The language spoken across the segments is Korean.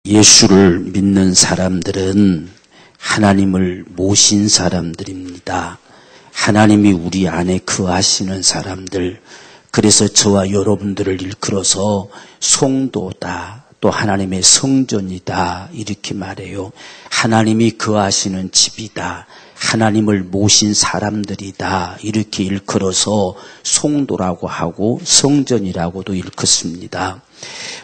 예수를 믿는 사람들은 하나님을 모신 사람들입니다. 하나님이 우리 안에 거하시는 사람들. 그래서 저와 여러분들을 일컬어서 성도다, 또 하나님의 성전이다 이렇게 말해요. 하나님이 거하시는 집이다, 하나님을 모신 사람들이다 이렇게 일컬어서 성도라고 하고 성전이라고도 일컫습니다.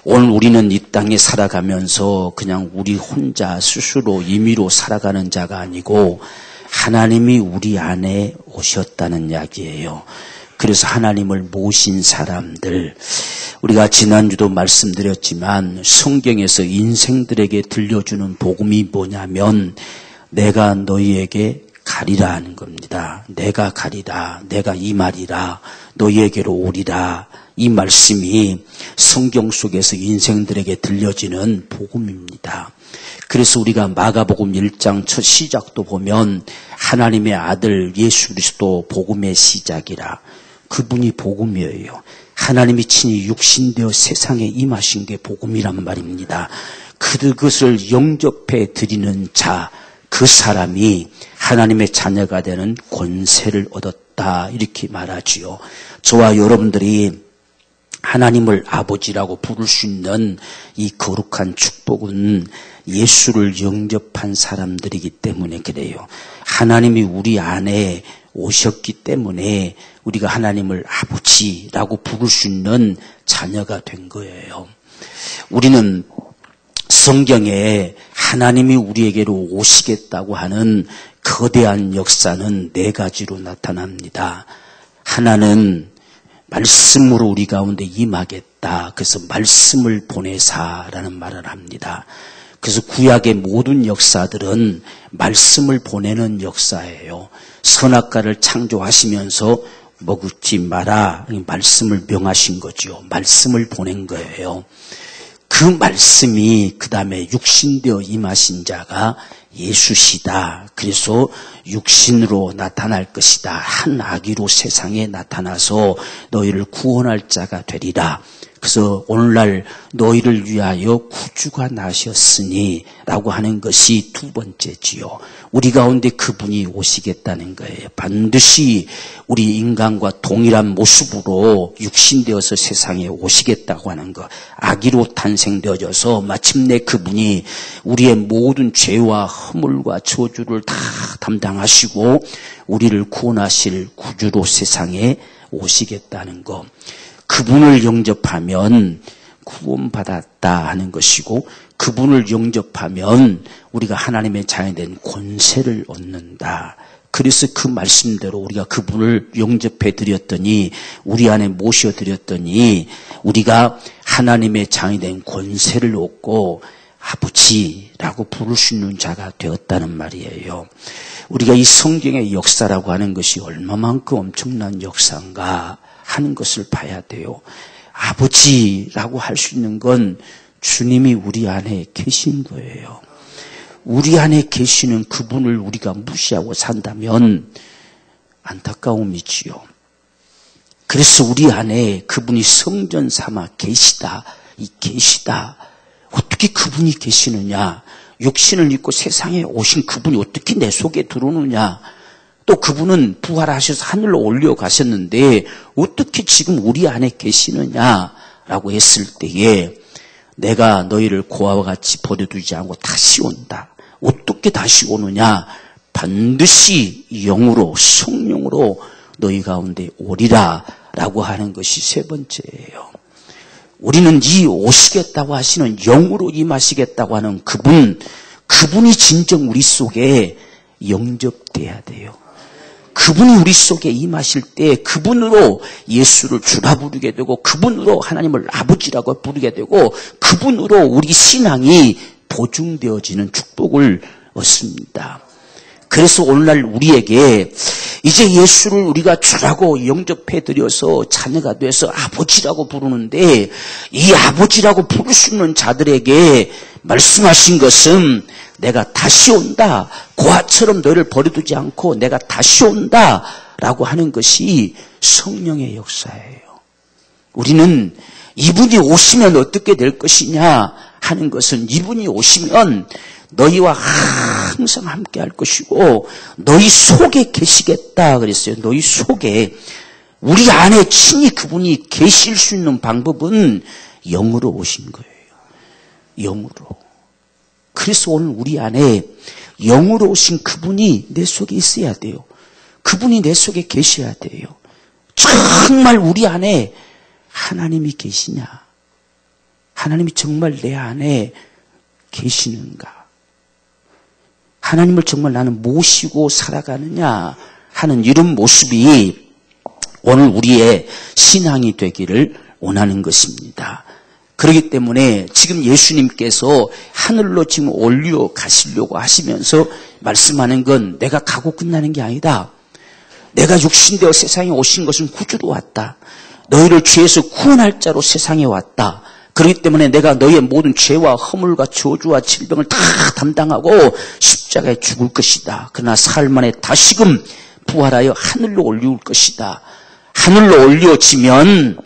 오늘 우리는 이 땅에 살아가면서 그냥 우리 혼자 스스로 임의로 살아가는 자가 아니고 하나님이 우리 안에 오셨다는 이야기예요. 그래서 하나님을 모신 사람들, 우리가 지난주도 말씀드렸지만 성경에서 인생들에게 들려주는 복음이 뭐냐면 내가 너희에게 가리라 하는 겁니다. 내가 가리라, 내가 이 말이라, 너희에게로 오리라. 이 말씀이 성경 속에서 인생들에게 들려지는 복음입니다. 그래서 우리가 마가복음 1장 첫 시작도 보면 하나님의 아들 예수 그리스도 복음의 시작이라. 그분이 복음이에요. 하나님이 친히 육신되어 세상에 임하신 게 복음이란 말입니다. 그것을 영접해 드리는 자, 그 사람이 하나님의 자녀가 되는 권세를 얻었다 이렇게 말하지요. 저와 여러분들이 하나님을 아버지라고 부를 수 있는 이 거룩한 축복은 예수를 영접한 사람들이기 때문에 그래요. 하나님이 우리 안에 오셨기 때문에 우리가 하나님을 아버지라고 부를 수 있는 자녀가 된 거예요. 우리는 성경에 하나님이 우리에게로 오시겠다고 하는 거대한 역사는 네 가지로 나타납니다. 하나는 말씀으로 우리 가운데 임하겠다. 그래서 말씀을 보내사라는 말을 합니다. 그래서 구약의 모든 역사들은 말씀을 보내는 역사예요. 선악과를 창조하시면서 먹지 마라 말씀을 명하신 거죠. 말씀을 보낸 거예요. 그 말씀이 그 다음에 육신되어 임하신 자가 예수시다. 그래서 육신으로 나타날 것이다. 한 아기로 세상에 나타나서 너희를 구원할 자가 되리라. 그래서 오늘날 너희를 위하여 구주가 나셨으니 라고 하는 것이 두 번째지요. 우리 가운데 그분이 오시겠다는 거예요. 반드시 우리 인간과 동일한 모습으로 육신되어서 세상에 오시겠다고 하는 것. 아기로 탄생되어져서 마침내 그분이 우리의 모든 죄와 허물과 저주를 다 담당하시고 우리를 구원하실 구주로 세상에 오시겠다는 것. 그분을 영접하면 구원받았다 하는 것이고 그분을 영접하면 우리가 하나님의 자녀이 된 권세를 얻는다. 그래서 그 말씀대로 우리가 그분을 영접해 드렸더니 우리 안에 모셔 드렸더니 우리가 하나님의 자녀이 된 권세를 얻고 아버지라고 부를 수 있는 자가 되었다는 말이에요. 우리가 이 성경의 역사라고 하는 것이 얼마만큼 엄청난 역사인가 하는 것을 봐야 돼요. 아버지라고 할 수 있는 건 주님이 우리 안에 계신 거예요. 우리 안에 계시는 그분을 우리가 무시하고 산다면 안타까움이지요. 그래서 우리 안에 그분이 성전 삼아 계시다. 이 계시다. 어떻게 그분이 계시느냐. 육신을 입고 세상에 오신 그분이 어떻게 내 속에 들어오느냐. 또 그분은 부활하셔서 하늘로 올려가셨는데 어떻게 지금 우리 안에 계시느냐라고 했을 때에 내가 너희를 고아와 같이 버려두지 않고 다시 온다. 어떻게 다시 오느냐? 반드시 영으로 성령으로 너희 가운데 오리라 라고 하는 것이 세 번째예요. 우리는 이 오시겠다고 하시는 영으로 임하시겠다고 하는 그분이 진정 우리 속에 영접돼야 돼요. 그분이 우리 속에 임하실 때 그분으로 예수를 주라 부르게 되고 그분으로 하나님을 아버지라고 부르게 되고 그분으로 우리 신앙이 보증되어지는 축복을 얻습니다. 그래서 오늘날 우리에게 이제 예수를 우리가 주라고 영접해드려서 자녀가 돼서 아버지라고 부르는데 이 아버지라고 부를 수 있는 자들에게 말씀하신 것은 내가 다시 온다. 고아처럼 너를 버려두지 않고 내가 다시 온다. 라고 하는 것이 성령의 역사예요. 우리는 이분이 오시면 어떻게 될 것이냐 하는 것은 이분이 오시면 너희와 항상 함께 할 것이고 너희 속에 계시겠다 그랬어요. 너희 속에. 우리 안에 친히 그분이 계실 수 있는 방법은 영으로 오신 거예요. 영으로. 그래서 오늘 우리 안에 영으로 오신 그분이 내 속에 있어야 돼요. 그분이 내 속에 계셔야 돼요. 정말 우리 안에 하나님이 계시냐? 하나님이 정말 내 안에 계시는가? 하나님을 정말 나는 모시고 살아가느냐 하는 이런 모습이 오늘 우리의 신앙이 되기를 원하는 것입니다. 그렇기 때문에 지금 예수님께서 하늘로 지금 올려가시려고 하시면서 말씀하는 건 내가 가고 끝나는 게 아니다. 내가 육신되어 세상에 오신 것은 구주로 왔다. 너희를 죄에서 구원할 자로 세상에 왔다. 그렇기 때문에 내가 너희의 모든 죄와 허물과 저주와 질병을 다 담당하고 십자가에 죽을 것이다. 그러나 사흘 만에 다시금 부활하여 하늘로 올려올 것이다. 하늘로 올려지면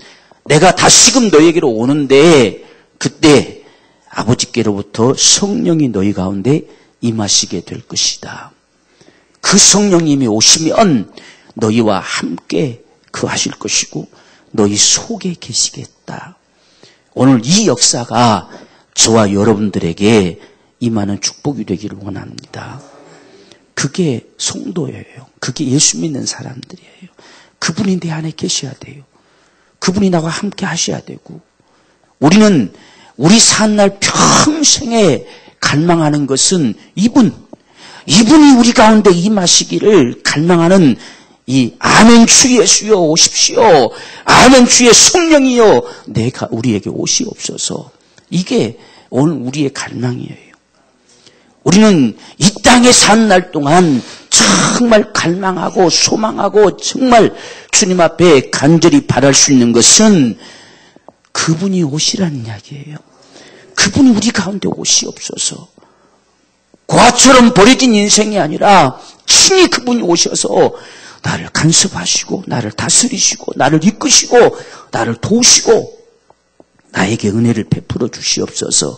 내가 다시금 너희에게로 오는데 그때 아버지께로부터 성령이 너희 가운데 임하시게 될 것이다. 그 성령님이 오시면 너희와 함께 거하실 것이고 너희 속에 계시겠다. 오늘 이 역사가 저와 여러분들에게 임하는 축복이 되기를 원합니다. 그게 성도예요. 그게 예수 믿는 사람들이에요. 그분이 내 안에 계셔야 돼요. 그분이 나와 함께 하셔야 되고 우리는 우리 사는 날 평생에 갈망하는 것은 이분이 우리 가운데 임하시기를 갈망하는 이 아멘 주 예수여 오십시오. 아멘 주의 성령이여 내가 우리에게 오시옵소서. 이게 오늘 우리의 갈망이에요. 우리는 이 땅에 사는 날 동안 정말 갈망하고 소망하고 정말 주님 앞에 간절히 바랄 수 있는 것은 그분이 오시라는 이야기예요. 그분이 우리 가운데 오시옵소서. 고아처럼 버려진 인생이 아니라 친히 그분이 오셔서 나를 간섭하시고 나를 다스리시고 나를 이끄시고 나를 도우시고 나에게 은혜를 베풀어 주시옵소서.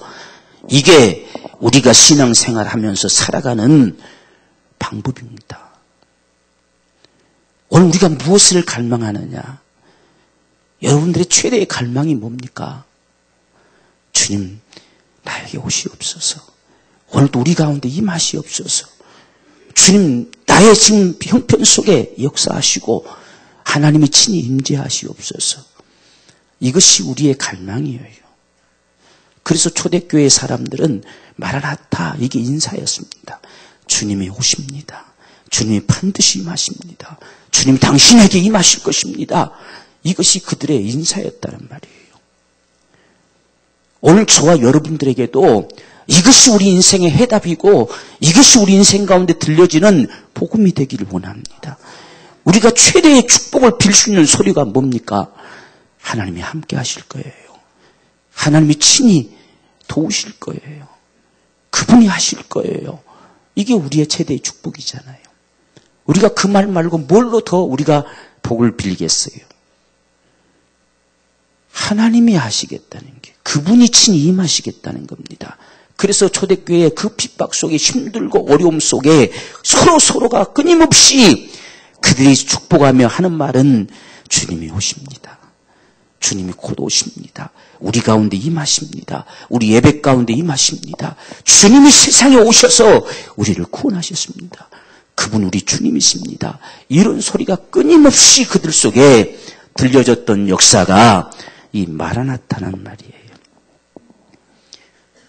이게 우리가 신앙생활하면서 살아가는 방법입니다. 오늘 우리가 무엇을 갈망하느냐? 여러분들의 최대의 갈망이 뭡니까? 주님 나에게 오시옵소서. 오늘도 우리 가운데 임하시옵소서. 주님 나의 지금 형편 속에 역사하시고 하나님이 친히 임재하시옵소서. 이것이 우리의 갈망이에요. 그래서 초대교회 사람들은 마라나타 이게 인사였습니다. 주님이 오십니다. 주님이 반드시 임하십니다. 주님 당신에게 임하실 것입니다. 이것이 그들의 인사였다는 말이에요. 오늘 저와 여러분들에게도 이것이 우리 인생의 해답이고 이것이 우리 인생 가운데 들려지는 복음이 되기를 원합니다. 우리가 최대의 축복을 빌 수 있는 소리가 뭡니까? 하나님이 함께 하실 거예요. 하나님이 친히 도우실 거예요. 그분이 하실 거예요. 이게 우리의 최대의 축복이잖아요. 우리가 그 말 말고 뭘로 더 우리가 복을 빌겠어요? 하나님이 하시겠다는 게, 그분이 친히 임하시겠다는 겁니다. 그래서 초대교회의 그 핍박 속에 힘들고 어려움 속에 서로가 끊임없이 그들이 축복하며 하는 말은 주님이 오십니다. 주님이 곧 오십니다. 우리 가운데 임하십니다. 우리 예배 가운데 임하십니다. 주님이 세상에 오셔서 우리를 구원하셨습니다. 그분 우리 주님이십니다. 이런 소리가 끊임없이 그들 속에 들려졌던 역사가 이 마라나타라는 말이에요.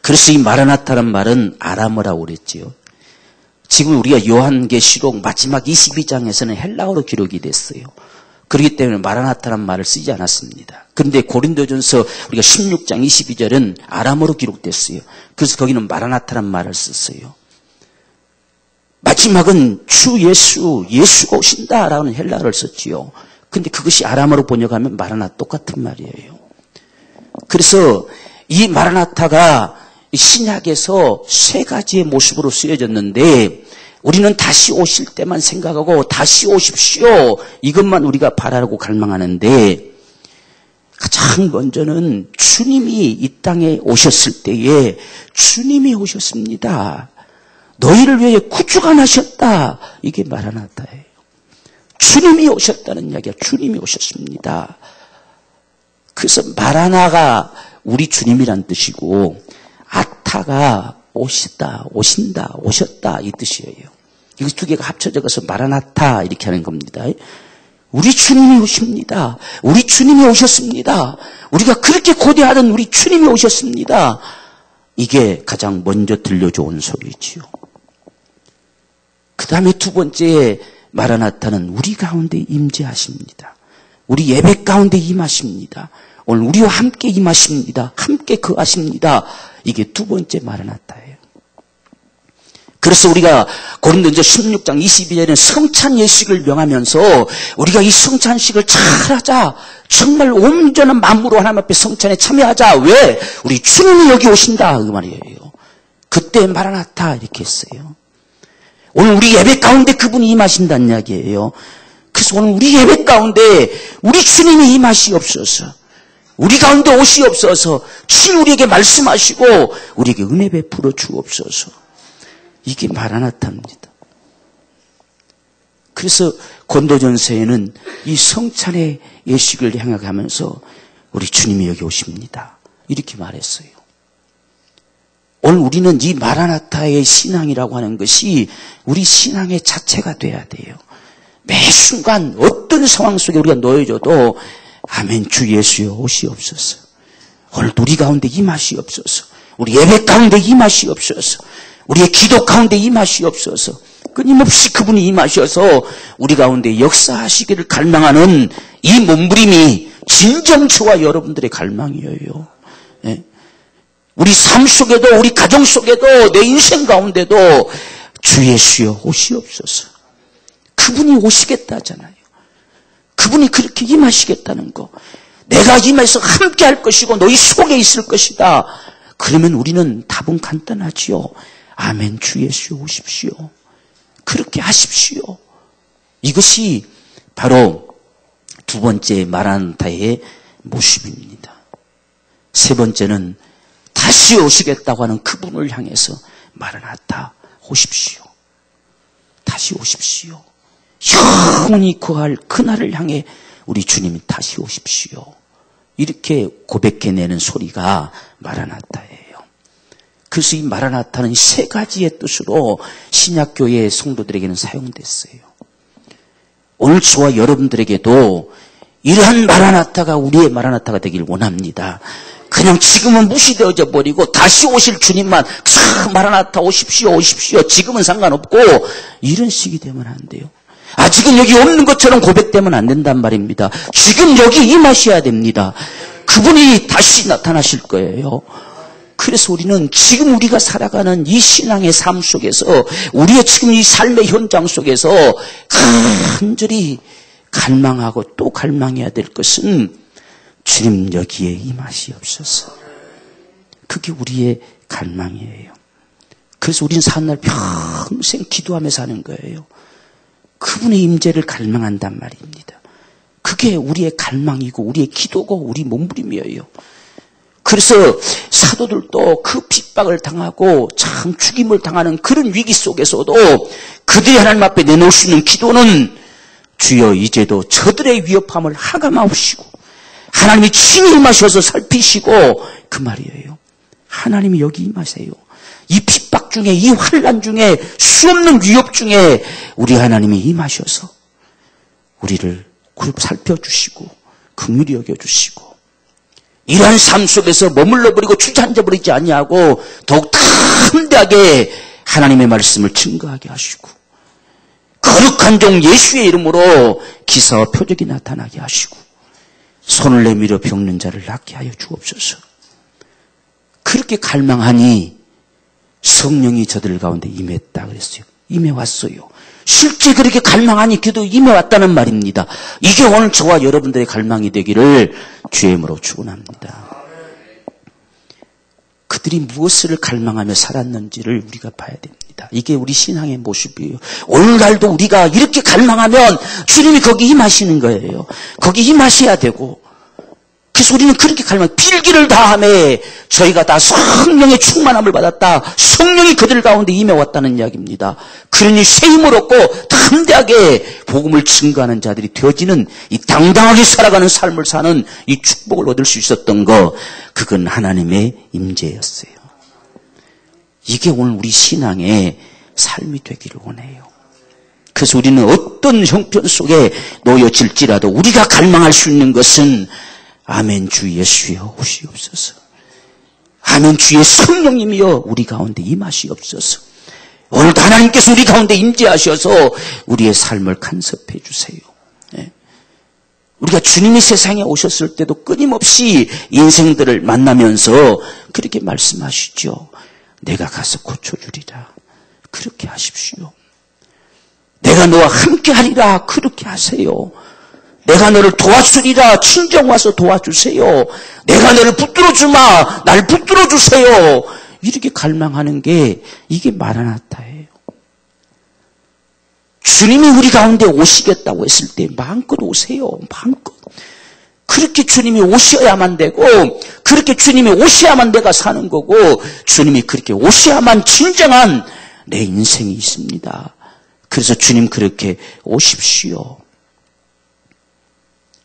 그래서 이 마라나타란 말은 아람어라고 그랬지요. 지금 우리가 요한계시록 마지막 22장에서는 헬라어로 기록이 됐어요. 그렇기 때문에 마라나타란 말을 쓰지 않았습니다. 그런데 고린도전서 우리가 16장 22절은 아람어로 기록됐어요. 그래서 거기는 마라나타란 말을 썼어요. 마지막은 주 예수가 오신다라는 헬라어를 썼지요. 근데 그것이 아람어로 번역하면 마라나 똑같은 말이에요. 그래서 이 마라나타가 신약에서 세 가지의 모습으로 쓰여졌는데 우리는 다시 오실 때만 생각하고 다시 오십시오. 이것만 우리가 바라고 갈망하는데 가장 먼저는 주님이 이 땅에 오셨을 때에 주님이 오셨습니다. 너희를 위해 구주가 나셨다. 이게 마라나타예요. 주님이 오셨다는 이야기야. 주님이 오셨습니다. 그래서 마라나가 우리 주님이란 뜻이고 아타가 오시다, 오신다, 오셨다 이 뜻이에요. 이 두 개가 합쳐져서 마라나타 이렇게 하는 겁니다. 우리 주님이 오십니다. 우리 주님이 오셨습니다. 우리가 그렇게 고대하던 우리 주님이 오셨습니다. 이게 가장 먼저 들려줘온 소리지요. 그 다음에 두 번째 마라나타는 우리 가운데 임재하십니다. 우리 예배 가운데 임하십니다. 오늘 우리와 함께 임하십니다. 함께 거하십니다. 이게 두 번째 마라나타예요. 그래서 우리가 고린도전서 16장 22절에는 성찬 예식을 명하면서 우리가 이 성찬식을 잘하자. 정말 온전한 마음으로 하나님 앞에 성찬에 참여하자. 왜? 우리 주님이 여기 오신다. 그 말이에요. 그때 마라나타 이렇게 했어요. 오늘 우리 예배 가운데 그분이 임하신다는 이야기예요. 그래서 오늘 우리 예배 가운데 우리 주님이 임하시옵소서. 우리 가운데 오시옵소서. 친히 우리에게 말씀하시고 우리에게 은혜 베풀어 주옵소서. 이게 마라나타입니다. 그래서 고린도전서에는 이 성찬의 예식을 향하면서 우리 주님이 여기 오십니다. 이렇게 말했어요. 오늘 우리는 이 마라나타의 신앙이라고 하는 것이 우리 신앙의 자체가 돼야 돼요. 매 순간 어떤 상황 속에 우리가 놓여져도 아멘 주 예수여 오시옵소서. 오늘 우리 가운데 임하시옵소서. 우리 예배 가운데 임하시옵소서. 우리의 기도 가운데 임하시옵소서. 끊임없이 그분이 임하셔서 우리 가운데 역사하시기를 갈망하는 이 몸부림이 진정 저와 여러분들의 갈망이에요. 예? 우리 삶 속에도 우리 가정 속에도 내 인생 가운데도 주 예수여 오시옵소서. 그분이 오시겠다잖아요. 그분이 그렇게 임하시겠다는 거. 내가 임해서 함께 할 것이고 너희 속에 있을 것이다. 그러면 우리는 답은 간단하지요. 아멘 주 예수 오십시오. 그렇게 하십시오. 이것이 바로 두 번째 마라나타의 모습입니다. 세 번째는 다시 오시겠다고 하는 그분을 향해서 마라나타 오십시오. 다시 오십시오. 영원히 거할 그날을 향해 우리 주님이 다시 오십시오. 이렇게 고백해내는 소리가 마라나타예요. 그래서 이 마라나타는 세 가지의 뜻으로 신약교회 성도들에게는 사용됐어요. 오늘 저와 여러분들에게도 이러한 마라나타가 우리의 마라나타가 되길 원합니다. 그냥 지금은 무시되어져 버리고 다시 오실 주님만 마라나타 오십시오 오십시오 지금은 상관없고 이런 식이 되면 안 돼요. 지금 여기 없는 것처럼 고백되면 안 된단 말입니다. 지금 여기 임하셔야 됩니다. 그분이 다시 나타나실 거예요. 그래서 우리는 지금 우리가 살아가는 이 신앙의 삶 속에서 우리의 지금 이 삶의 현장 속에서 간절히 갈망하고 또 갈망해야 될 것은 주님 여기에 임하시옵소서. 그게 우리의 갈망이에요. 그래서 우리는 사는 날 평생 기도하며 사는 거예요. 그분의 임재를 갈망한단 말입니다. 그게 우리의 갈망이고 우리의 기도고 우리 몸부림이에요. 그래서 사도들도 그 핍박을 당하고 참 죽임을 당하는 그런 위기 속에서도 그들이 하나님 앞에 내놓을 수 있는 기도는 주여 이제도 저들의 위협함을 하감하시고 하나님이 친히 임하셔서 살피시고 그 말이에요. 하나님이 여기 임하세요. 이 핍박 중에 이 환난 중에 수없는 위협 중에 우리 하나님이 임하셔서 우리를 살펴주시고 긍휼히 여겨주시고 이러한 삶 속에서 머물러버리고 주저앉아버리지 아니하고 더욱 담대하게 하나님의 말씀을 증거하게 하시고 거룩한 종 예수의 이름으로 기사와 표적이 나타나게 하시고 손을 내밀어 병든 자를 낫게 하여 주옵소서. 그렇게 갈망하니 성령이 저들 가운데 임했다 그랬어요. 임해왔어요. 실제 그렇게 갈망하니 그도 임해왔다는 말입니다. 이게 오늘 저와 여러분들의 갈망이 되기를 주의 이름으로 축원합니다. 그들이 무엇을 갈망하며 살았는지를 우리가 봐야 됩니다. 이게 우리 신앙의 모습이에요. 오늘날도 우리가 이렇게 갈망하면 주님이 거기 임하시는 거예요. 거기 임하셔야 되고 그래서 우리는 그렇게 빌기를 다하며 저희가 다 성령의 충만함을 받았다. 성령이 그들 가운데 임해왔다는 이야기입니다. 그러니 새 힘을 얻고 담대하게 복음을 증거하는 자들이 되어지는 이 당당하게 살아가는 삶을 사는 이 축복을 얻을 수 있었던 거, 그건 하나님의 임재였어요. 이게 오늘 우리 신앙의 삶이 되기를 원해요. 그래서 우리는 어떤 형편 속에 놓여질지라도 우리가 갈망할 수 있는 것은 아멘 주 예수여 오시옵소서. 아멘 주의 성령님이여 우리 가운데 임하시옵소서. 오늘도 하나님께서 우리 가운데 임재하셔서 우리의 삶을 간섭해 주세요. 우리가 주님이 세상에 오셨을 때도 끊임없이 인생들을 만나면서 그렇게 말씀하시죠. 내가 가서 고쳐주리라. 그렇게 하십시오. 내가 너와 함께하리라. 그렇게 하세요. 내가 너를 도와주리라. 친정 와서 도와주세요. 내가 너를 붙들어주마. 날 붙들어주세요. 이렇게 갈망하는 게 이게 마라나타예요. 주님이 우리 가운데 오시겠다고 했을 때 마음껏 오세요. 마음껏. 그렇게 주님이 오셔야만 되고, 그렇게 주님이 오셔야만 내가 사는 거고, 주님이 그렇게 오셔야만 진정한 내 인생이 있습니다. 그래서 주님 그렇게 오십시오.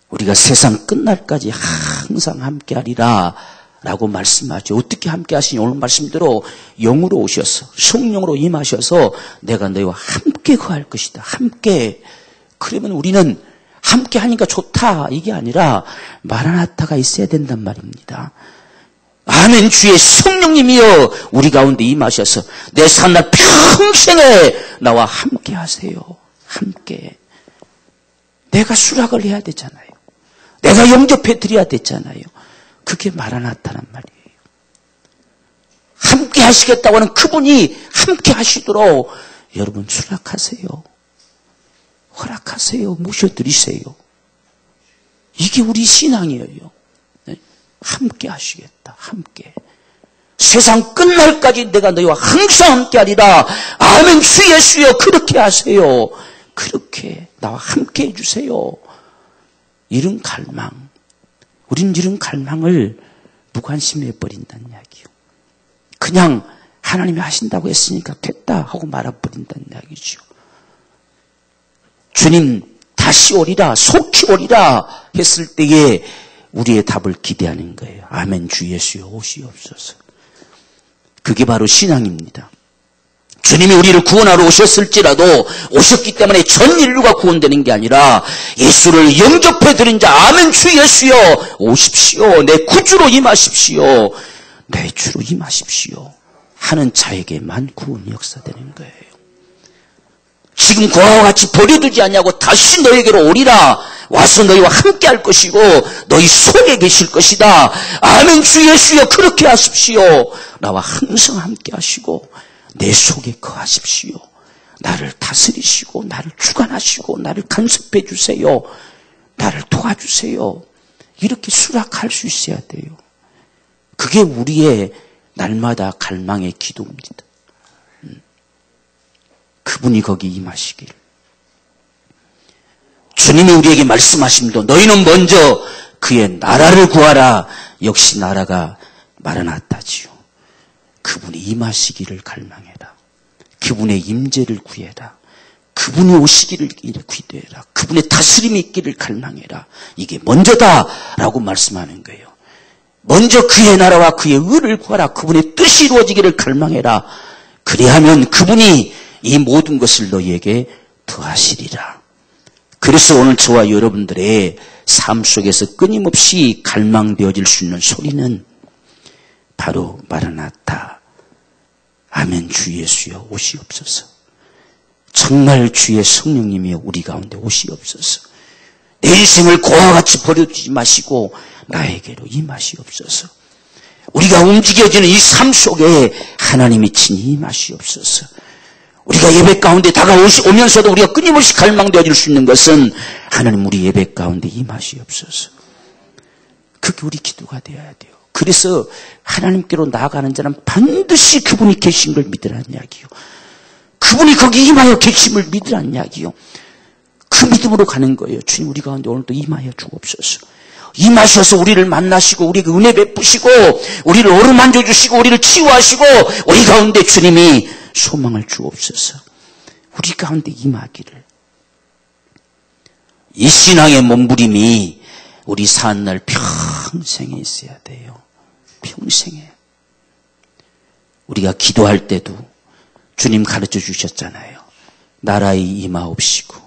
우리가 세상 끝날까지 항상 함께하리라 라고 말씀하죠. 어떻게 함께 하시니? 오늘 말씀대로 영으로 오셔서 성령으로 임하셔서 내가 너희와 함께 거할 것이다. 함께. 그러면 우리는 함께 하니까 좋다 이게 아니라 마라나타가 있어야 된단 말입니다. 아멘 주의 성령님이여 우리 가운데 임하셔서 내 산날 평생에 나와 함께 하세요. 함께. 내가 수락을 해야 되잖아요. 내가 영접해 드려야 되잖아요. 그게 마라나타란 말이에요. 함께 하시겠다고 하는 그분이 함께 하시도록 여러분 수락하세요. 허락하세요. 모셔드리세요. 이게 우리 신앙이에요. 함께 하시겠다. 함께. 세상 끝날까지 내가 너희와 항상 함께 하리라. 아멘 주 예수여 그렇게 하세요. 그렇게 나와 함께 해주세요. 이런 갈망. 우리는 이런 갈망을 무관심해 버린다는 이야기요. 그냥 하나님이 하신다고 했으니까 됐다 하고 말아버린다는 이야기죠. 주님 다시 오리라 속히 오리라 했을 때에 우리의 답을 기대하는 거예요. 아멘 주 예수여 오시옵소서. 그게 바로 신앙입니다. 주님이 우리를 구원하러 오셨을지라도 오셨기 때문에 전 인류가 구원되는 게 아니라 예수를 영접해 드린 자 아멘 주 예수여 오십시오. 내 구주로 임하십시오. 내 주로 임하십시오. 하는 자에게만 구원이 역사되는 거예요. 지금 그와 같이 버려두지 않냐고 다시 너에게로 오리라. 와서 너희와 함께 할 것이고 너희 속에 계실 것이다. 아멘 주 예수여 그렇게 하십시오. 나와 항상 함께 하시고 내 속에 거하십시오. 나를 다스리시고 나를 주관하시고 나를 간섭해 주세요. 나를 도와주세요. 이렇게 수락할 수 있어야 돼요. 그게 우리의 날마다 갈망의 기도입니다. 그분이 거기 임하시길. 주님이 우리에게 말씀하십니다. 너희는 먼저 그의 나라를 구하라. 역시 나라가 마라나타지요. 그분이 임하시기를 갈망해라. 그분의 임재를 구해라. 그분이 오시기를 기도해라. 그분의 다스림이 있기를 갈망해라. 이게 먼저다라고 말씀하는 거예요. 먼저 그의 나라와 그의 의를 구하라. 그분의 뜻이 이루어지기를 갈망해라. 그리하면 그분이 이 모든 것을 너희에게 더하시리라. 그래서 오늘 저와 여러분들의 삶 속에서 끊임없이 갈망되어질 수 있는 소리는 바로 마라나타. 아멘 주 예수여 오시옵소서. 정말 주의 성령님이 우리 가운데 오시옵소서. 내 인생을 고와 같이 버려두지 마시고 나에게로 임하시옵소서. 우리가 움직여지는 이 삶 속에 하나님이 친히 임하시옵소서. 우리가 예배 가운데 다가오면서도 우리가 끊임없이 갈망되어질 수 있는 것은 하나님 우리 예배 가운데 임하시옵소서. 그게 우리 기도가 되어야 돼요. 그래서 하나님께로 나아가는 자는 반드시 그분이 계신 걸 믿으라는 이야기요. 그분이 거기 임하여 계심을 믿으라는 이야기요. 그 믿음으로 가는 거예요. 주님 우리 가운데 오늘도 임하여 주옵소서. 임하셔서 우리를 만나시고 우리에게 은혜 베푸시고 우리를 어루만져 주시고 우리를 치유하시고 우리 가운데 주님이 소망을 주옵소서. 우리 가운데 임하기를. 이 신앙의 몸부림이 우리 사는 날 평생에 있어야 돼요. 평생에. 우리가 기도할 때도 주님 가르쳐 주셨잖아요. 나라의 임하옵시고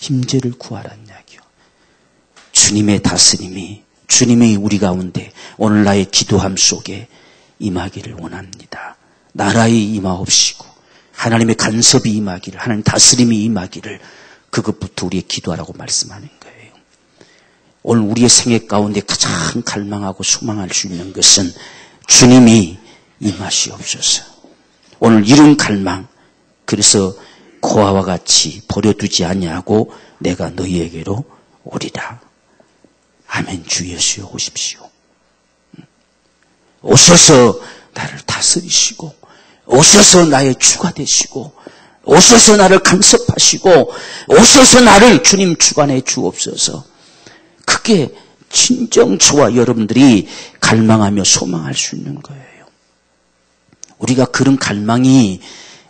임재를 구하란 이야기요. 주님의 다스림이 주님의 우리 가운데 오늘 나의 기도함 속에 임하기를 원합니다. 나라의 임하옵시고 하나님의 간섭이 임하기를, 하나님 다스림이 임하기를, 그것부터 우리의 기도하라고 말씀하는 거예요. 오늘 우리의 생애 가운데 가장 갈망하고 소망할 수 있는 것은 주님이 임하시옵소서. 오늘 이런 갈망, 그래서 고아와 같이 버려두지 아니하고 내가 너희에게로 오리라. 아멘. 주 예수여 오십시오. 오셔서 나를 다스리시고 오셔서 나의 주가 되시고 오셔서 나를 간섭하시고 오셔서 나를 주님 주관해 주옵소서. 그게 진정 저와 여러분들이 갈망하며 소망할 수 있는 거예요. 우리가 그런 갈망이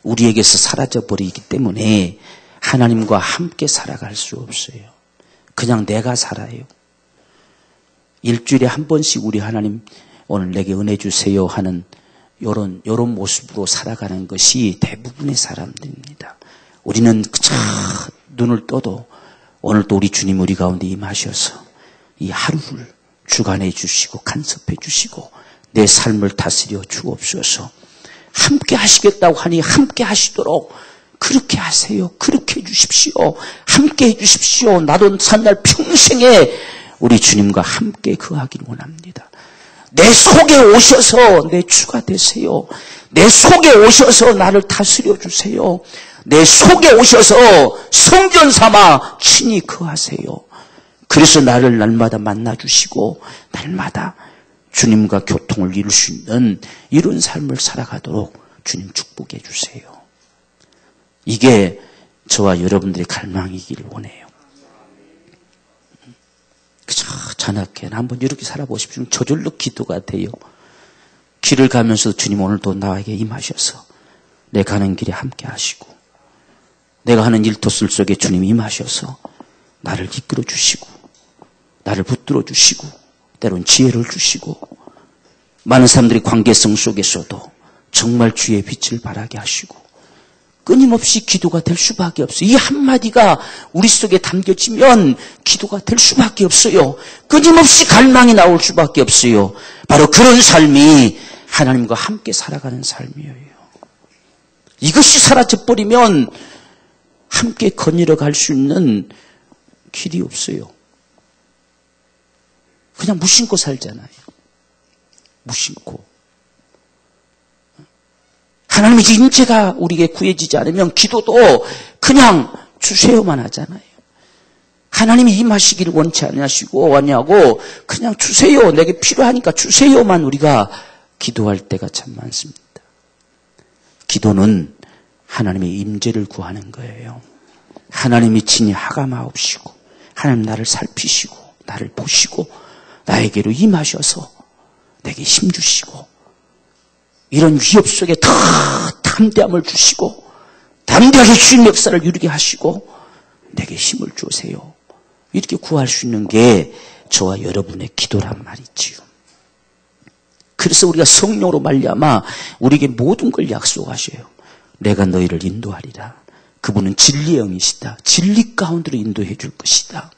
우리에게서 사라져버리기 때문에 하나님과 함께 살아갈 수 없어요. 그냥 내가 살아요. 일주일에 한 번씩 우리 하나님 오늘 내게 은혜 주세요 하는 요런 모습으로 살아가는 것이 대부분의 사람들입니다. 우리는 그저 눈을 떠도 오늘 또 우리 주님 우리 가운데 임하셔서 이 하루를 주관해 주시고 간섭해 주시고 내 삶을 다스려 주옵소서. 함께 하시겠다고 하니 함께 하시도록 그렇게 하세요. 그렇게 해주십시오. 함께 해주십시오. 나도 산날 평생에 우리 주님과 함께 거하기를 원합니다. 내 속에 오셔서 내 주가 되세요. 내 속에 오셔서 나를 다스려 주세요. 내 속에 오셔서 성전 삼아 친히 거하세요. 그래서 나를 날마다 만나주시고 날마다 주님과 교통을 이룰 수 있는 이런 삶을 살아가도록 주님 축복해 주세요. 이게 저와 여러분들의 갈망이기를 원해요. 그저 자나깨 한번 이렇게 살아보십시오. 저절로 기도가 돼요. 길을 가면서 주님 오늘도 나에게 임하셔서 내 가는 길에 함께 하시고 내가 하는 일터슬 속에 주님 임하셔서 나를 이끌어 주시고 나를 붙들어 주시고 때론 지혜를 주시고 많은 사람들이 관계성 속에서도 정말 주의 빛을 발하게 하시고 끊임없이 기도가 될 수밖에 없어요. 이 한마디가 우리 속에 담겨지면 기도가 될 수밖에 없어요. 끊임없이 갈망이 나올 수밖에 없어요. 바로 그런 삶이 하나님과 함께 살아가는 삶이에요. 이것이 사라져버리면 함께 거닐어 갈 수 있는 길이 없어요. 그냥 무심코 살잖아요. 무심코. 하나님의 인재가 우리에게 구해지지 않으면 기도도 그냥 주세요만 하잖아요. 하나님이 임하시기를 원치 않으시고 그냥 주세요. 내게 필요하니까 주세요만 우리가 기도할 때가 참 많습니다. 기도는 하나님의 임재를 구하는 거예요. 하나님이 친히 하감하옵시고 하나님 나를 살피시고 나를 보시고 나에게로 임하셔서 내게 힘주시고 이런 위협 속에 더 담대함을 주시고 담대하게 주님 역사를 이루게 하시고 내게 힘을 주세요. 이렇게 구할 수 있는 게 저와 여러분의 기도란 말이지요. 그래서 우리가 성령으로 말미암아 우리에게 모든 걸 약속하셔요. 내가 너희를 인도하리라. 그분은 진리의 영이시다. 진리 가운데로 인도해 줄 것이다.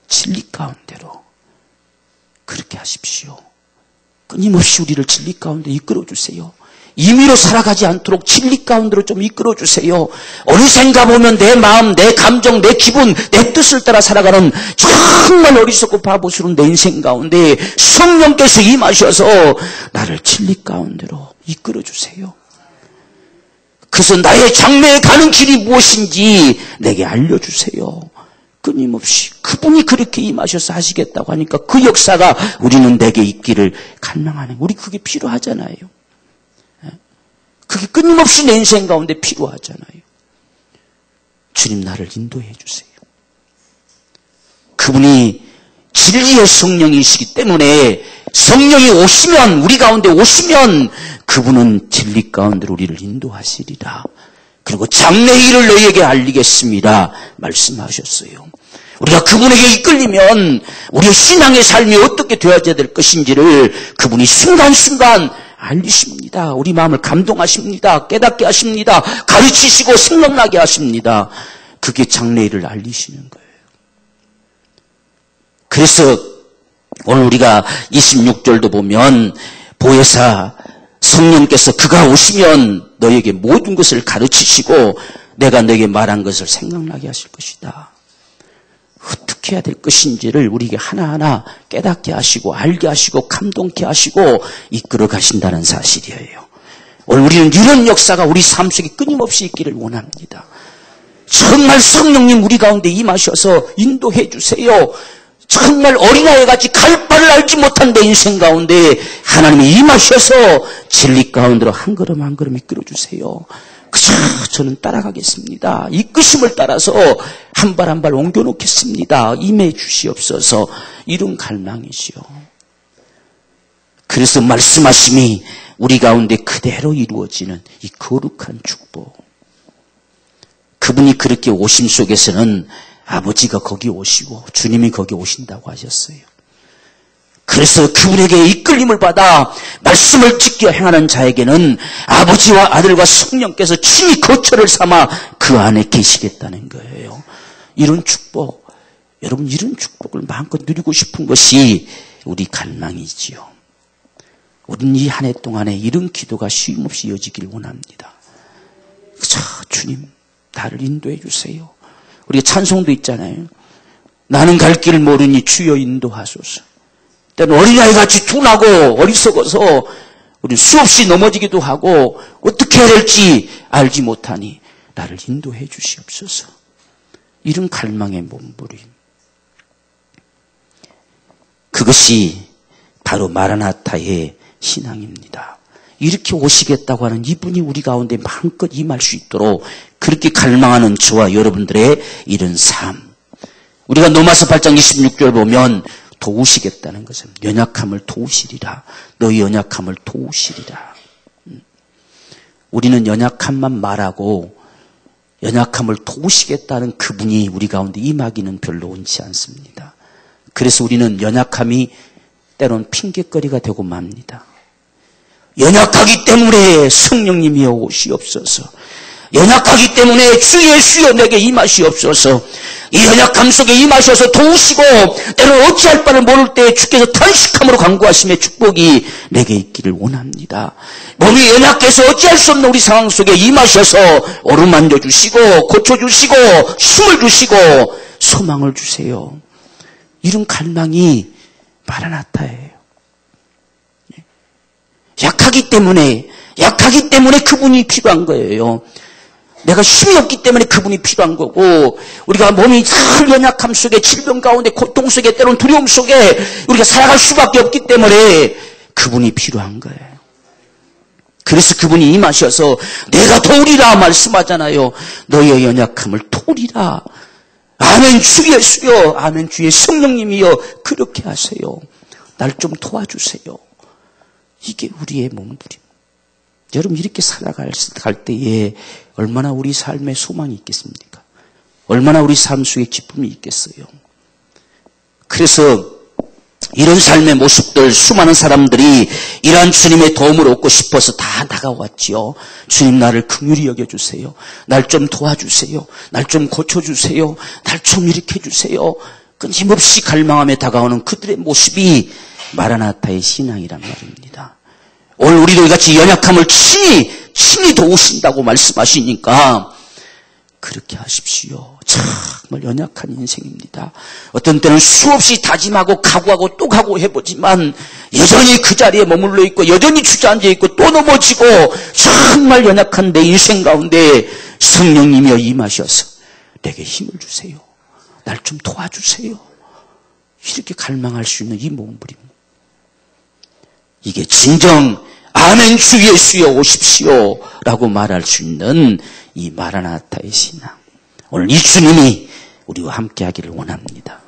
진리 가운데로 그렇게 하십시오. 끊임없이 우리를 진리 가운데 이끌어 주세요. 임의로 살아가지 않도록 진리 가운데로 좀 이끌어 주세요. 어느샌가 보면 내 마음, 내 감정, 내 기분, 내 뜻을 따라 살아가는 정말 어리석고 바보스러운 내 인생 가운데 성령께서 임하셔서 나를 진리 가운데로 이끌어 주세요. 그래서 나의 장래에 가는 길이 무엇인지 내게 알려주세요. 끊임없이 그분이 그렇게 임하셔서 하시겠다고 하니까 그 역사가 우리는 내게 있기를 갈망하는, 우리 그게 필요하잖아요. 그게 끊임없이 내 인생 가운데 필요하잖아요. 주님 나를 인도해 주세요. 그분이 진리의 성령이시기 때문에 성령이 오시면, 우리 가운데 오시면 그분은 진리 가운데로 우리를 인도하시리라. 그리고 장래의 일을 너희에게 알리겠습니다 말씀하셨어요. 우리가 그분에게 이끌리면 우리의 신앙의 삶이 어떻게 되어져야 될 것인지를 그분이 순간순간 알리십니다. 우리 마음을 감동하십니다. 깨닫게 하십니다. 가르치시고 생각나게 하십니다. 그게 장래의 일을 알리시는 거예요. 그래서 오늘 우리가 26절도 보면 보혜사 성령께서 그가 오시면 너에게 모든 것을 가르치시고 내가 너에게 말한 것을 생각나게 하실 것이다. 어떻게 해야 될 것인지를 우리에게 하나하나 깨닫게 하시고 알게 하시고 감동케 하시고 이끌어 가신다는 사실이에요. 오늘 우리는 이런 역사가 우리 삶 속에 끊임없이 있기를 원합니다. 정말 성령님 우리 가운데 임하셔서 인도해 주세요. 정말 어린아이같이 갈 바를 알지 못한 내 인생 가운데 하나님이 임하셔서 진리 가운데로 한 걸음 한 걸음 이끌어 주세요. 그저 저는 따라가겠습니다. 이끄심을 따라서 한 발 한 발 옮겨놓겠습니다. 임해 주시옵소서. 이런 갈망이지요. 그래서 말씀하심이 우리 가운데 그대로 이루어지는 이 거룩한 축복. 그분이 그렇게 오심 속에서는 아버지가 거기 오시고 주님이 거기 오신다고 하셨어요. 그래서 그분에게 이끌림을 받아 말씀을 지켜 행하는 자에게는 아버지와 아들과 성령께서 친히 거처를 삼아 그 안에 계시겠다는 거예요. 이런 축복, 여러분 이런 축복을 마음껏 누리고 싶은 것이 우리 갈망이지요. 우리는 이 한 해 동안에 이런 기도가 쉼없이 이어지길 원합니다. 그저 주님 나를 인도해 주세요. 우리가 찬송도 있잖아요. 나는 갈 길 모르니 주여 인도하소서. 때는 어린아이같이 둔하고 어리석어서 우리는 수없이 넘어지기도 하고 어떻게 해야 될지 알지 못하니 나를 인도해 주시옵소서. 이런 갈망의 몸부림. 그것이 바로 마라나타의 신앙입니다. 이렇게 오시겠다고 하는 이분이 우리 가운데 마음껏 임할 수 있도록 그렇게 갈망하는 저와 여러분들의 이런 삶. 우리가 로마서 8장 26절 보면 도우시겠다는 것은 연약함을 도우시리라. 너희 연약함을 도우시리라. 우리는 연약함만 말하고 연약함을 도우시겠다는 그분이 우리 가운데 임하기는 별로 원치 않습니다. 그래서 우리는 연약함이 때론 핑계거리가 되고 맙니다. 연약하기 때문에 성령님이여 오시옵소서. 연약하기 때문에 주 예수여 내게 임하시옵소서. 이 연약함 속에 임하셔서 도우시고 때로 어찌할 바를 모를 때 주께서 탄식함으로 간구하심의 축복이 내게 있기를 원합니다. 몸이 연약해서 어찌할 수 없는 우리 상황 속에 임하셔서 어루만져 주시고 고쳐주시고 힘을 주시고 소망을 주세요. 이런 갈망이 마라나타예요. 약하기 때문에 그분이 필요한 거예요. 내가 힘이 없기 때문에 그분이 필요한 거고, 우리가 몸이 늘 연약함 속에 질병 가운데 고통 속에 때로는 두려움 속에 우리가 살아갈 수밖에 없기 때문에 그분이 필요한 거예요. 그래서 그분이 임하셔서 내가 도우리라 말씀하잖아요. 너희의 연약함을 도우리라. 아멘 주 예수여, 아멘 주의 성령님이여 그렇게 하세요. 날 좀 도와주세요. 이게 우리의 몸부림. 여러분 이렇게 살아갈 때에 얼마나 우리 삶에 소망이 있겠습니까? 얼마나 우리 삶 속에 기쁨이 있겠어요? 그래서 이런 삶의 모습들 수많은 사람들이 이러한 주님의 도움을 얻고 싶어서 다 다가왔지요. 주님 나를 긍휼히 여겨주세요. 날 좀 도와주세요. 날 좀 고쳐주세요. 날 좀 일으켜주세요. 끊임없이 갈망하며 다가오는 그들의 모습이 마라나타의 신앙이란 말입니다. 오늘 우리도 이같이 연약함을 친히 도우신다고 말씀하시니까 그렇게 하십시오. 정말 연약한 인생입니다. 어떤 때는 수없이 다짐하고 각오하고 또 각오해보지만 여전히 그 자리에 머물러 있고 여전히 주저앉아 있고 또 넘어지고 정말 연약한 내 인생 가운데 성령님이여 임하셔서 내게 힘을 주세요. 날 좀 도와주세요. 이렇게 갈망할 수 있는 이 몸부림. 이게 진정 아멘 주 예수여 오십시오 라고 말할 수 있는 이 마라나타의 신앙. 오늘 이 주님이 우리와 함께 하기를 원합니다.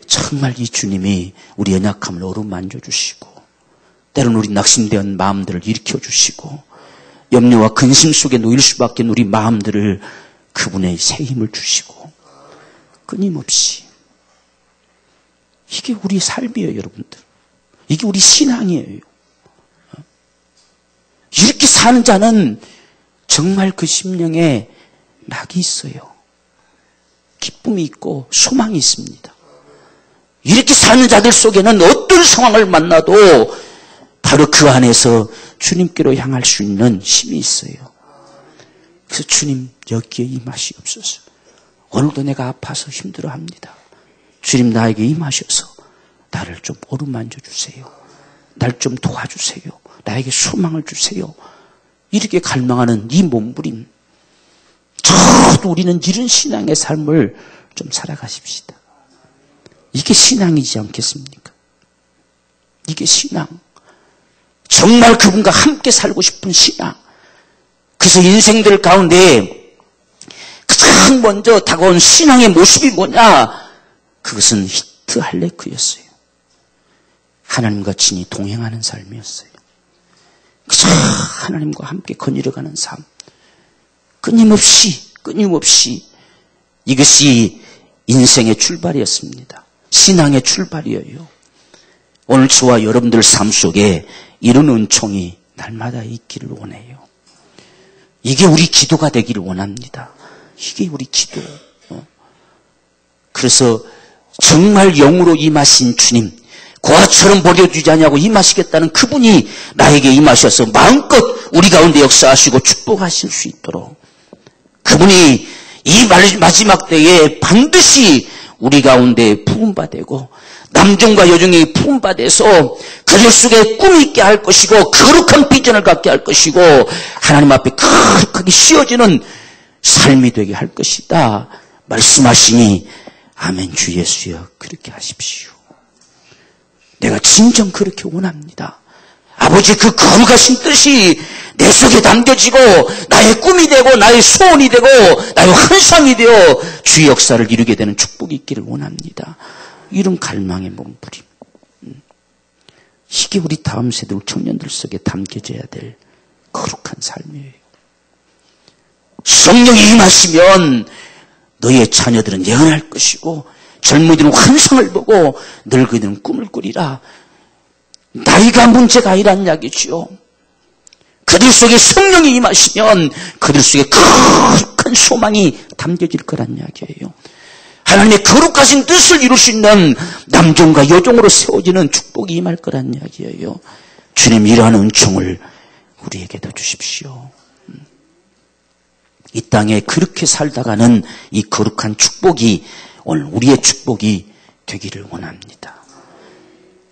정말 이 주님이 우리 연약함을 어루만져 주시고 때로는 우리 낙심된 마음들을 일으켜 주시고 염려와 근심 속에 놓일 수밖에 우리 마음들을 그분의 새 힘을 주시고 끊임없이 이게 우리 삶이에요, 여러분들. 이게 우리 신앙이에요. 이렇게 사는 자는 정말 그 심령에 낙이 있어요. 기쁨이 있고 소망이 있습니다. 이렇게 사는 자들 속에는 어떤 상황을 만나도 바로 그 안에서 주님께로 향할 수 있는 힘이 있어요. 그래서 주님 여기에 임하시옵소서. 오늘도 내가 아파서 힘들어합니다. 주님 나에게 임하셔서 나를 좀 어루만져 주세요. 날 좀 도와주세요. 나에게 소망을 주세요. 이렇게 갈망하는 이 몸부림. 저도 우리는 이런 신앙의 삶을 좀 살아가십시다. 이게 신앙이지 않겠습니까? 이게 신앙. 정말 그분과 함께 살고 싶은 신앙. 그래서 인생들 가운데 가장 먼저 다가온 신앙의 모습이 뭐냐? 그것은 히트 할레크였어요. 하나님과 친히 동행하는 삶이었어요. 그저 하나님과 함께 거닐어가는 삶. 끊임없이 이것이 인생의 출발이었습니다. 신앙의 출발이에요. 오늘 저와 여러분들 삶 속에 이런 은총이 날마다 있기를 원해요. 이게 우리 기도가 되기를 원합니다. 이게 우리 기도. 그래서 정말 영으로 임하신 주님, 고아처럼 버려두지 않냐고 임하시겠다는 그분이 나에게 임하셔서 마음껏 우리 가운데 역사하시고 축복하실 수 있도록 그분이 이 마지막 때에 반드시 우리 가운데 부음받고 남종과 여종이 부음받아서 그들 속에 꿈이 있게 할 것이고 거룩한 비전을 갖게 할 것이고 하나님 앞에 거룩하게 씌워지는 삶이 되게 할 것이다 말씀하시니 아멘. 주 예수여 그렇게 하십시오. 내가 진정 그렇게 원합니다. 아버지 그 거룩하신 뜻이 내 속에 담겨지고 나의 꿈이 되고 나의 소원이 되고 나의 환상이 되어 주의 역사를 이루게 되는 축복이 있기를 원합니다. 이런 갈망의 몸부림. 이게 우리 다음 세대 청년들 속에 담겨져야 될 거룩한 삶이에요. 성령이 임하시면 너의 자녀들은 예언할 것이고 젊은이들은 환상을 보고 늙은이들은 꿈을 꾸리라. 나이가 문제가 아니란 이야기지요. 그들 속에 성령이 임하시면 그들 속에 거룩한 소망이 담겨질 거란 이야기예요. 하나님의 거룩하신 뜻을 이룰 수 있는 남종과 여종으로 세워지는 축복이 임할 거란 이야기예요. 주님 이러한 은총을 우리에게도 주십시오. 이 땅에 그렇게 살다가는 이 거룩한 축복이 오늘 우리의 축복이 되기를 원합니다.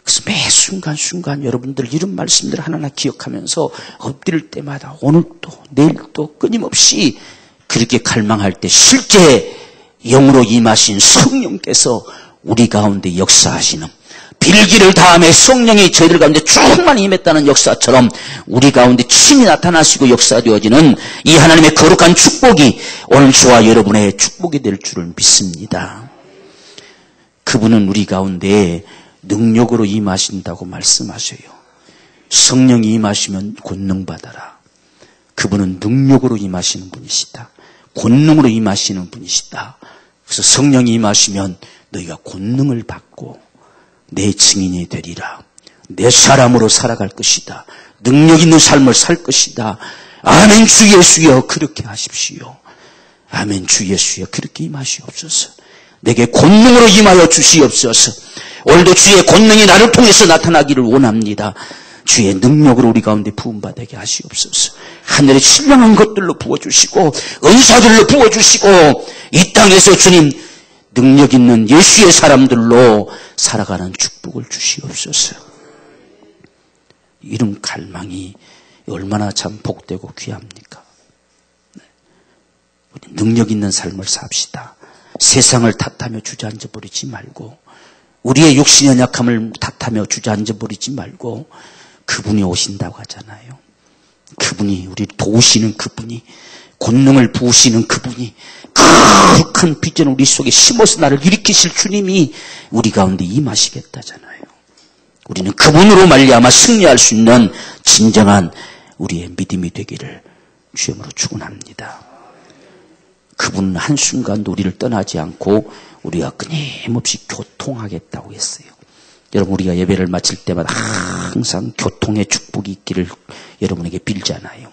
그래서 매 순간순간 여러분들 이런 말씀들 하나하나 기억하면서 엎드릴 때마다 오늘도 내일도 끊임없이 그렇게 갈망할 때 실제 영으로 임하신 성령께서 우리 가운데 역사하시는 빌기를 다음에 성령이 저희들 가운데 충만히 임했다는 역사처럼 우리 가운데 친히 나타나시고 역사되어지는 이 하나님의 거룩한 축복이 오늘 저와 여러분의 축복이 될 줄을 믿습니다. 그분은 우리 가운데 능력으로 임하신다고 말씀하셔요. 성령이 임하시면 권능받아라. 그분은 능력으로 임하시는 분이시다. 권능으로 임하시는 분이시다. 그래서 성령이 임하시면 너희가 권능을 받고 내 증인이 되리라. 내 사람으로 살아갈 것이다. 능력 있는 삶을 살 것이다. 아멘. 주 예수여 그렇게 하십시오. 아멘. 주 예수여 그렇게 임하시옵소서. 내게 권능으로 임하여 주시옵소서. 오늘도 주의 권능이 나를 통해서 나타나기를 원합니다. 주의 능력으로 우리 가운데 부음받게 하시옵소서. 하늘의 신령한 것들로 부어주시고 은사들로 부어주시고 이 땅에서 주님 능력 있는 예수의 사람들로 살아가는 축복을 주시옵소서. 이런 갈망이 얼마나 참 복되고 귀합니까? 우리 능력 있는 삶을 삽시다. 세상을 탓하며 주저앉아 버리지 말고 우리의 육신의 약함을 탓하며 주저앉아 버리지 말고 그분이 오신다고 하잖아요. 그분이 우리를 도우시는 그분이 권능을 부으시는 그분이, 거룩한 비전을 우리 속에 심어서 나를 일으키실 주님이 우리 가운데 임하시겠다잖아요. 우리는 그분으로 말미암아 승리할 수 있는 진정한 우리의 믿음이 되기를 주님으로 축원합니다. 그분은 한순간도 우리를 떠나지 않고 우리가 끊임없이 교통하겠다고 했어요. 여러분, 우리가 예배를 마칠 때마다 항상 교통의 축복이 있기를 여러분에게 빌잖아요.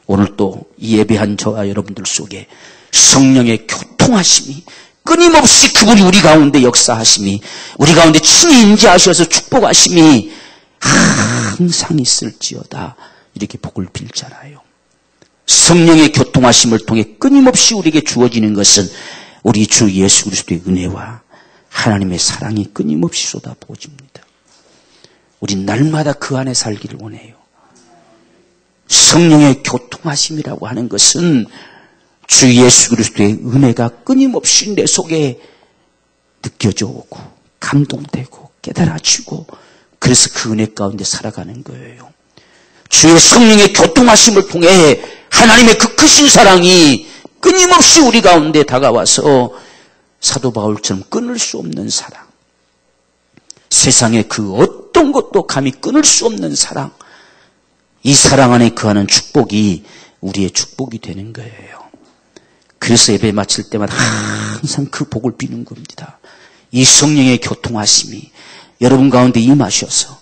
오늘 또 이 예배한 저와 여러분들 속에 성령의 교통하심이, 끊임없이 그분이 우리 가운데 역사하심이, 우리 가운데 친히 임재하셔서 축복하심이 항상 있을지어다, 이렇게 복을 빌잖아요. 성령의 교통하심을 통해 끊임없이 우리에게 주어지는 것은 우리 주 예수 그리스도의 은혜와 하나님의 사랑이 끊임없이 쏟아부어집니다. 우린 날마다 그 안에 살기를 원해요. 성령의 교통하심이라고 하는 것은 주 예수 그리스도의 은혜가 끊임없이 내 속에 느껴져 오고 감동되고 깨달아지고, 그래서 그 은혜 가운데 살아가는 거예요. 주의 성령의 교통하심을 통해 하나님의 그 크신 사랑이 끊임없이 우리 가운데 다가와서 사도 바울처럼 끊을 수 없는 사랑, 세상의 그 어떤 것도 감히 끊을 수 없는 사랑, 이 사랑 안에 거하는 축복이 우리의 축복이 되는 거예요. 그래서 예배 마칠 때마다 항상 그 복을 비는 겁니다. 이 성령의 교통하심이 여러분 가운데 임하셔서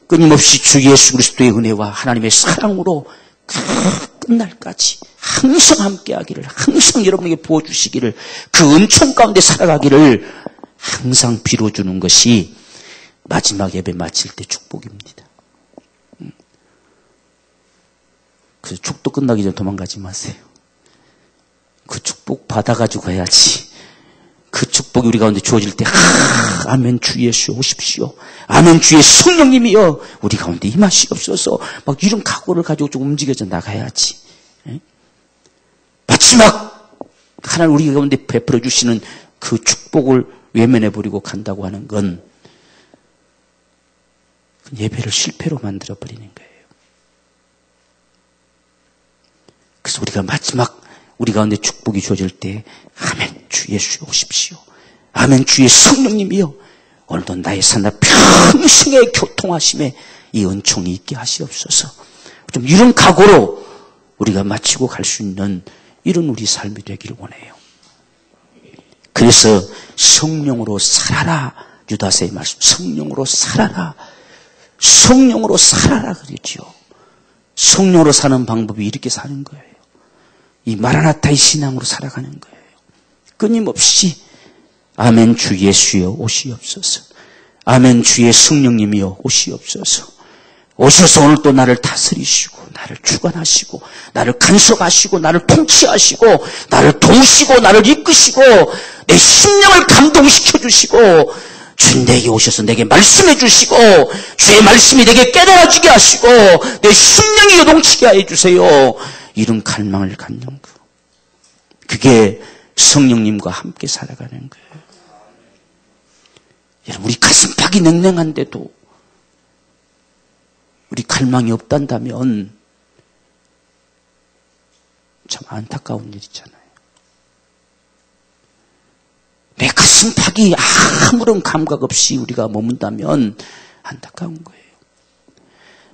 끊임없이 주 예수 그리스도의 은혜와 하나님의 사랑으로 끝날까지 항상 함께하기를, 항상 여러분에게 부어주시기를, 그 은총 가운데 살아가기를 항상 빌어주는 것이 마지막 예배 마칠 때 축복입니다. 그래서 축도 끝나기 전에 도망가지 마세요. 그 축복 받아가지고 가야지. 그 축복이 우리 가운데 주어질 때, 아멘 주 예수 오십시오, 아멘 주의 성령님이여 우리 가운데 임하시옵소서, 막 이런 각오를 가지고 좀 움직여져 나가야지. 마지막 하나님 우리 가운데 베풀어 주시는 그 축복을 외면해버리고 간다고 하는 건 예배를 실패로 만들어버리는 거예요. 그래서 우리가 마지막 우리 가운데 축복이 주어질 때, 아멘 주 예수 오십시오, 아멘 주의 성령님이여 오늘도 나의 삶과 평생의 교통하심에 이 은총이 있게 하시옵소서. 좀 이런 각오로 우리가 마치고 갈 수 있는 이런 우리 삶이 되기를 원해요. 그래서 성령으로 살아라, 유다서의 말씀, 성령으로 살아라, 성령으로 살아라 그러죠. 성령으로 사는 방법이 이렇게 사는 거예요. 이 마라나타의 신앙으로 살아가는 거예요. 끊임없이 아멘 주 예수여 오시옵소서, 아멘 주의 성령님이여 오시옵소서, 오셔서 오늘 또 나를 다스리시고 나를 주관하시고 나를 간섭하시고 나를 통치하시고 나를 도우시고 나를 이끄시고 내 심령을 감동시켜 주시고 주님 내게 오셔서 내게 말씀해 주시고 주의 말씀이 내게 깨달아지게 하시고 내 심령이 요동치게 해 주세요. 이런 갈망을 갖는 거, 그게 성령님과 함께 살아가는 거예요. 여러분, 우리 가슴팍이 냉랭한데도 우리 갈망이 없단다면 참 안타까운 일이잖아요. 내 가슴팍이 아무런 감각 없이 우리가 머문다면 안타까운 거예요.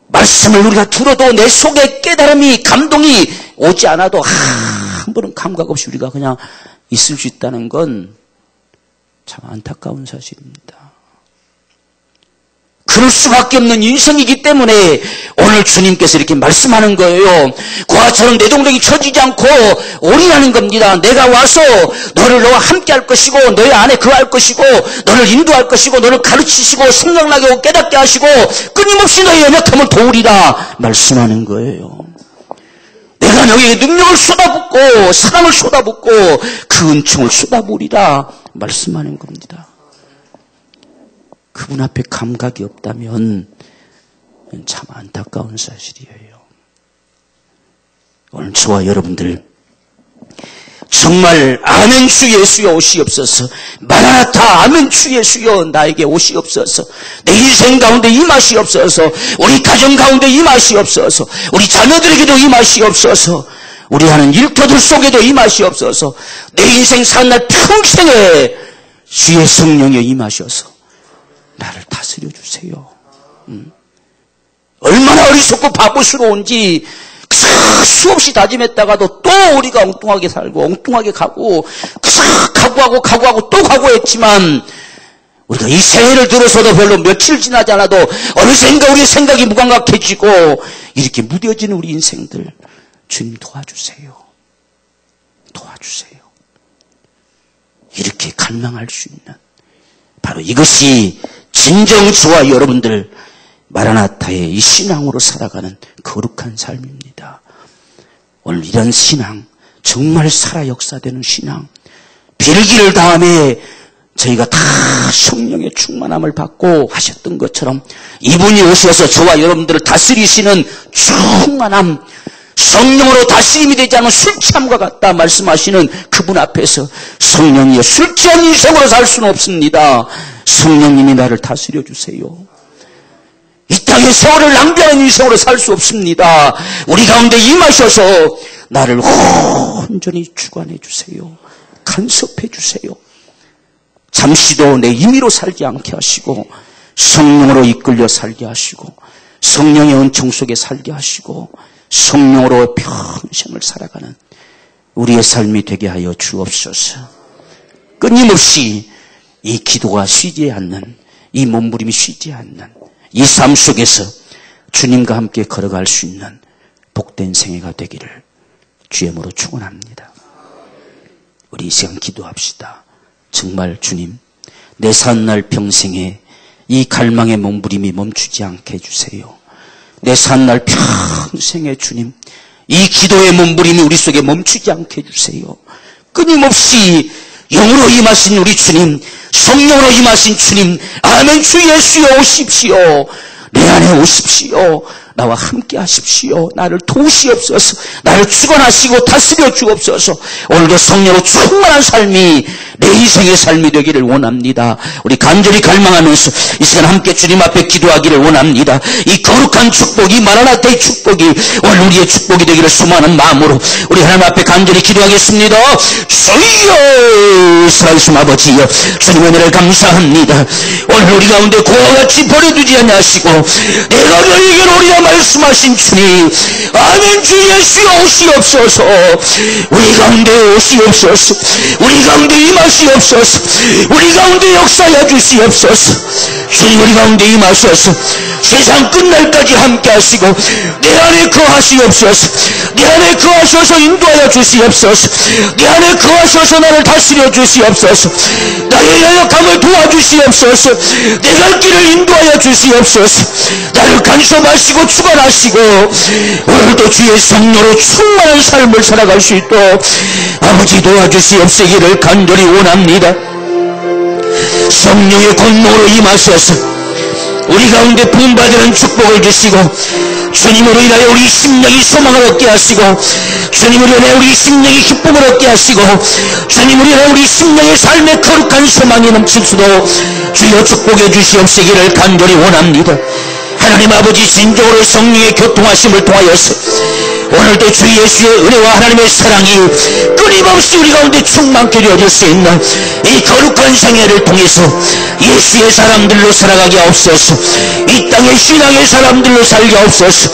말씀을 우리가 들어도 내 속에 깨달음이, 감동이 오지 않아도 아무런 감각 없이 우리가 그냥 있을 수 있다는 건 참 안타까운 사실입니다. 그럴 수밖에 없는 인생이기 때문에 오늘 주님께서 이렇게 말씀하는 거예요. 그와 처럼 내 동력이 처지지 않고 올인하는 겁니다. 내가 와서 너를 너와 함께 할 것이고 너의 안에 거할 것이고 너를 인도할 것이고 너를 가르치시고 생각나게 하고 깨닫게 하시고 끊임없이 너의 연약함을 도우리라 말씀하는 거예요. 내가 너에게 능력을 쏟아붓고 사랑을 쏟아붓고 그 은총을 쏟아부으리라 말씀하는 겁니다. 그분 앞에 감각이 없다면 참 안타까운 사실이에요. 오늘 저와 여러분들 정말 아멘 주 예수여 오시옵소서, 마라나타 아멘 주 예수여 나에게 오시옵소서, 내 인생 가운데 임하시옵소서, 우리 가정 가운데 임하시옵소서, 우리 자녀들에게도 임하시옵소서, 우리 하는 일터들 속에도 임하시옵소서. 내 인생 사는 날 평생에 주의 성령이 임하셔서 나를 다스려 주세요. 얼마나 어리석고 바보스러운지 수없이 다짐했다가도 또 우리가 엉뚱하게 살고 엉뚱하게 가고 각오하고 또 각오했지만 우리가 이 새해를 들어서도 별로 며칠 지나지 않아도 어느샌가 우리의 생각이 무감각해지고 이렇게 무뎌지는 우리 인생들 주님 도와주세요. 도와주세요. 이렇게 갈망할 수 있는 바로 이것이 진정 저와 여러분들 마라나타의 이 신앙으로 살아가는 거룩한 삶입니다. 오늘 이런 신앙, 정말 살아 역사되는 신앙, 빌기를 다음에 저희가 다 성령의 충만함을 받고 하셨던 것처럼 이분이 오셔서 저와 여러분들을 다스리시는 충만함, 성령으로 다스림이 되지 않은 술 취함과 같다 말씀하시는 그분 앞에서 성령이여 술 취한 인생으로 살 수는 없습니다. 성령님이 나를 다스려 주세요. 이 땅의 세월을 낭비하는 인생으로 살 수 없습니다. 우리 가운데 임하셔서 나를 온전히 주관해 주세요. 간섭해 주세요. 잠시도 내 임의로 살지 않게 하시고 성령으로 이끌려 살게 하시고 성령의 은총 속에 살게 하시고 성령으로 평생을 살아가는 우리의 삶이 되게 하여 주옵소서. 끊임없이 이 기도가 쉬지 않는, 이 몸부림이 쉬지 않는 이 삶 속에서 주님과 함께 걸어갈 수 있는 복된 생애가 되기를 주님으로 축원합니다. 우리 이 시간 기도합시다. 정말 주님, 내 사는 날 평생에 이 갈망의 몸부림이 멈추지 않게 해주세요. 내 사는 날 평생에 주님, 이 기도의 몸부림이 우리 속에 멈추지 않게 해주세요. 끊임없이 영으로 임하신 우리 주님, 성령으로 임하신 주님, 아멘. 주 예수여 오십시오. 내 안에 오십시오. 나와 함께 하십시오. 나를 도우시옵소서. 나를 주관하시고 다스려 주옵소서. 오늘도 성령으로 충만한 삶이 내 인생의 삶이 되기를 원합니다. 우리 간절히 갈망하면서 이 시간 함께 주님 앞에 기도하기를 원합니다. 이 거룩한 축복, 이 마라나타의 축복이 오늘 우리의 축복이 되기를 소망하는 마음으로 우리 하나님 앞에 간절히 기도하겠습니다. 주여, 살아계신 아버지여, 주님의 은혜를 감사합니다. 오늘 우리 가운데 고와 같이 버려두지 아니하시고 내가 너희에게 오리라 말씀하신 주님, 아멘. 주 예수여 오시옵소서. 우리 가운데 오시옵소서. 우리 가운데 임하시옵소서. 우리 가운데 역사하여 주시옵소서. 주님, 우리 가운데 임하셔서 세상 끝날까지 함께 하시고 내 안에 거하시옵소서. 내 안에 거하셔서 인도하여 주시옵소서. 내 안에 거하셔서 나를 다스려 주시옵소서. 나의 연약함을 도와주시옵소서. 내 갈 길을 인도하여 주시옵소서. 나를 간섭하시고 주관하시고 오늘도 주의 성령으로 충만한 삶을 살아갈 수 있도록 아버지 도와주시옵시기를 간절히 원합니다. 성령의 권능으로 임하셔서 우리 가운데 부음받는 축복을 주시고 주님으로 인하여 우리 심령이 소망을 얻게 하시고 주님으로 인하여 우리 심령이 기쁨을 얻게 하시고 주님으로 인하여 우리 심령의 삶에 거룩한 소망이 넘칠 수도 주여 축복해 주시옵시기를 간절히 원합니다. 하나님 아버지, 진정으로 성령의 교통하심을 통하여서 오늘도 주 예수의 은혜와 하나님의 사랑이 끊임없이 우리 가운데 충만케 되어질 수 있는 이 거룩한 생애를 통해서 예수의 사람들로 살아가게 하옵소서. 이 땅의 신앙의 사람들로 살게 하옵소서.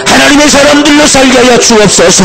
하나님의 사람들로 살게 하여 주옵소서.